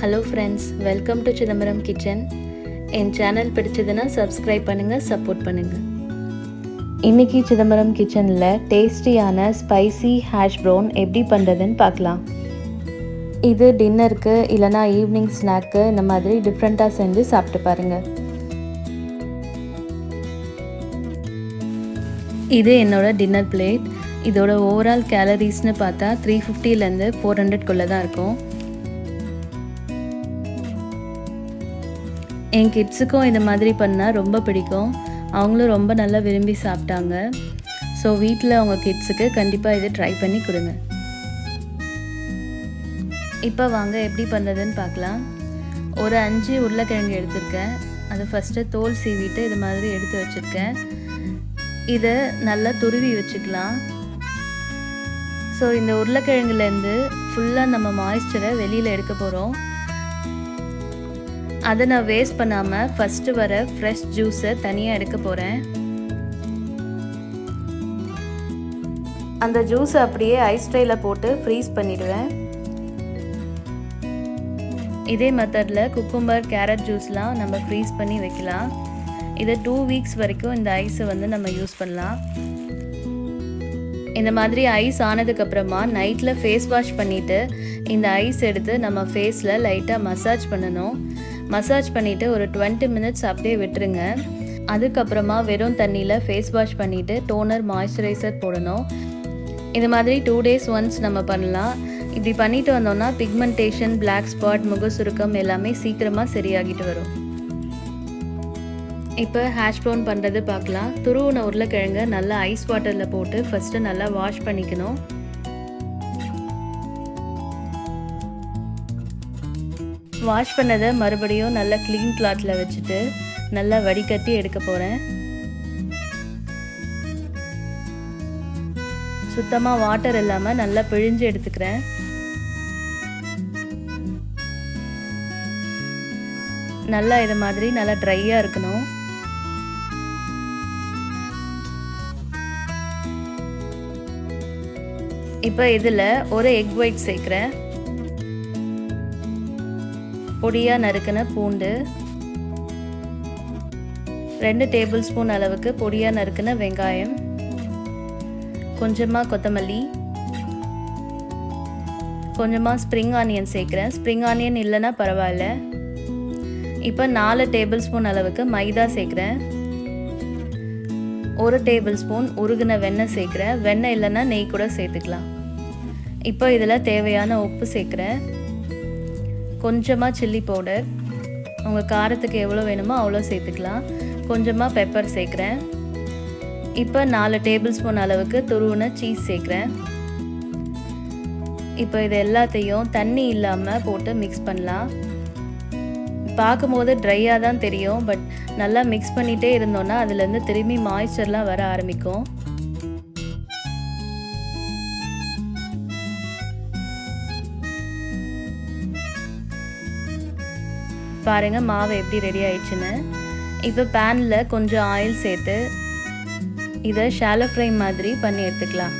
Hello friends, welcome to CHIDAMBARAM kitchen. N channel பிடிச்சதுன்னா subscribe பண்ணுங்க, support பண்ணுங்க. இன்னைக்கு சிதம்பரம் கிச்சன்ல டேஸ்டியான ஸ்பைசி ஹாஷ் ப்ரவுன் எப்படி பண்றதுன்னு பார்க்கலாம். இது டின்னருக்கு இல்லனா ஈவினிங் ஸ்நாக்கு இந்த மாதிரி டிஃபரெண்டா செஞ்சு சாப்பிட்டு பாருங்க. இது என்னோட டின்னர் பிளேட். இதோட ஓவரால் கேலரிஸ்னு பார்த்தா 350 லேருந்து 400 குள்ள தான் இருக்கும். என் கிட்ஸுக்கும் இந்த மாதிரி பண்ணால் ரொம்ப பிடிக்கும். அவங்களும் ரொம்ப நல்லா விரும்பி சாப்பிட்டாங்க. ஸோ வீட்டில் அவங்க கிட்ஸுக்கு கண்டிப்பாக இதை ட்ரை பண்ணி கொடுங்க. இப்போ வாங்க எப்படி பண்ணுறதுன்னு பார்க்கலாம். ஒரு 5 உருளைக்கிழங்கு எடுத்திருக்கேன். அதை ஃபஸ்ட்டு தோல் சீவிட்டு இது மாதிரி எடுத்து வச்சுருக்கேன். இதை நல்லா துருவி வச்சுக்கலாம். ஸோ இந்த உருளைக்கிழங்குலேருந்து ஃபுல்லாக நம்ம மாய்ஸ்சரை வெளியில் எடுக்க போகிறோம். அதை நான் வேஸ்ட் பண்ணாமல் ஃபஸ்ட்டு வர ஃப்ரெஷ் ஜூஸை தனியாக எடுக்க போகிறேன். அந்த ஜூஸை அப்படியே ஐஸ் ட்ரேயில் போட்டு ஃப்ரீஸ் பண்ணிடுவேன். இதே மெத்தடில் குக்கும்பர், கேரட் ஜூஸ்லாம் நம்ம ஃப்ரீஸ் பண்ணி வைக்கலாம். இதை 2 வீக்ஸ் வரைக்கும் இந்த ஐஸை நம்ம யூஸ் பண்ணலாம். இந்த மாதிரி ஐஸ் ஆனதுக்கப்புறமா நைட்டில் ஃபேஸ் வாஷ் பண்ணிவிட்டு இந்த ஐஸ் எடுத்து நம்ம ஃபேஸில் லைட்டாக மசாஜ் பண்ணணும். மசாஜ் பண்ணிவிட்டு ஒரு 20 மினிட்ஸ் அப்படியே விட்டுருங்க. அதுக்கப்புறமா வெறும் தண்ணியில் ஃபேஸ் வாஷ் பண்ணிவிட்டு டோனர், மாய்ஸ்சரைசர் போடணும். இது மாதிரி 2 days ஒன்ஸ் நம்ம பண்ணலாம். இப்படி பண்ணிட்டு வந்தோம்னா பிக்மெண்டேஷன், பிளாக் ஸ்பாட், முக சுருக்கம் எல்லாமே சீக்கிரமாக சரியாகிட்டு வரும். இப்போ ஹாஷ் ப்ரவுன் பண்ணுறது பார்க்கலாம். துருவின உருளைக்கிழங்க நல்லா ஐஸ் வாட்டரில் போட்டு ஃபஸ்ட்டு நல்லா வாஷ் பண்ணிக்கணும். வாஷ் பண்ணதை மறுபடியும் நல்லா க்ளீன் கிளாத்தில் வச்சுட்டு நல்லா வடிகட்டி எடுக்க போகிறேன். சுத்தமாக வாட்டர் இல்லாமல் நல்லா பிழிஞ்சு எடுத்துக்கிறேன். நல்லா இது மாதிரி நல்லா ட்ரையாக இருக்கணும். இப்போ இதில் ஒரு எக் ஒயிட் சேர்க்குறேன். பொடியாக நறுக்கின பூண்டு, 2 டேபிள் ஸ்பூன் அளவுக்கு பொடியாக நறுக்கின வெங்காயம், கொஞ்சமாக கொத்தமல்லி, கொஞ்சமாக ஸ்ப்ரிங் ஆனியன் சேர்க்குறேன். ஸ்ப்ரிங் ஆனியன் இல்லைன்னா பரவாயில்ல. இப்போ 4 டேபிள் ஸ்பூன் அளவுக்கு மைதா சேர்க்குறேன். 1 டேபிள் ஸ்பூன் உருகின வெண்ணெய் சேர்க்குறேன். வெண்ணெய் இல்லைன்னா நெய் கூட சேர்த்துக்கலாம். இப்போ இதில் தேவையான உப்பு சேர்க்குறேன். கொஞ்சமாக சில்லி பவுடர், உங்கள் காரத்துக்கு எவ்வளோ வேணுமோ அவ்வளோ சேர்த்துக்கலாம். கொஞ்சமாக பெப்பர் சேர்க்குறேன். இப்போ 4 டேபிள் ஸ்பூன் அளவுக்கு துருவின சீஸ் சேர்க்குறேன். இப்போ இது எல்லாத்தையும் தண்ணி இல்லாமல் போட்டு மிக்ஸ் பண்ணலாம். பார்க்கும்போது ட்ரையாக தான் தெரியும், பட் நல்லா மிக்ஸ் பண்ணிகிட்டே இருந்தோன்னா அதுலேருந்து திரும்பி மாய்ஸ்சர்லாம் வர ஆரம்பிக்கும். பாருங்கள் மாவு எப்படி ரெடி ஆயிடுச்சுன்னு. இப்போ பேனில் கொஞ்சம் ஆயில் சேர்த்து இதை ஷாலோ ஃப்ரை மாதிரி பண்ணி எடுத்துக்கலாம்.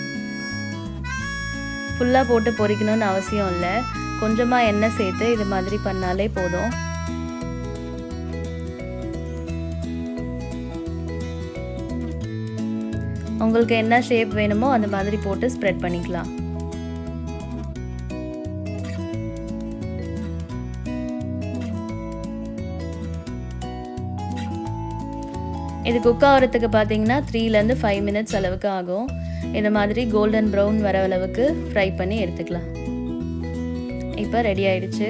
ஃபுல்லாக போட்டு பொரிக்கணும்னு அவசியம் இல்லை. கொஞ்சமாக எண்ணெய் சேர்த்து இது மாதிரி பண்ணாலே போதும். உங்களுக்கு என்ன ஷேப் வேணுமோ அந்த மாதிரி போட்டு ஸ்ப்ரெட் பண்ணிக்கலாம். இது குக் ஆகிறதுக்கு பார்த்தீங்கன்னா 3லேருந்து 5 மினிட்ஸ் அளவுக்கு ஆகும். இந்த மாதிரி கோல்டன் ப்ரௌன் வர அளவுக்கு ஃப்ரை பண்ணி எடுத்துக்கலாம். இப்போ ரெடி ஆயிடுச்சு.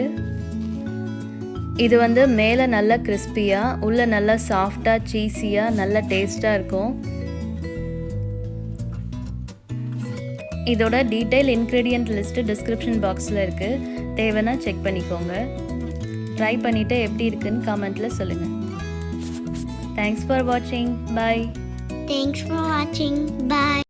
இது மேலே நல்லா கிறிஸ்பியாக, உள்ளே நல்லா சாஃப்டாக, சீஸியாக, நல்லா டேஸ்ட்டாக இருக்கும். இதோட டீட்டெயில் இன்க்ரீடியன்ட் லிஸ்ட்டு டிஸ்கிரிப்ஷன் பாக்ஸில் இருக்குது. தேவைன்னா செக் பண்ணிக்கோங்க. ட்ரை பண்ணிவிட்டு எப்படி இருக்குன்னு கமெண்ட்டில் சொல்லுங்கள். Thanks for watching. Bye. Thanks for watching. Bye.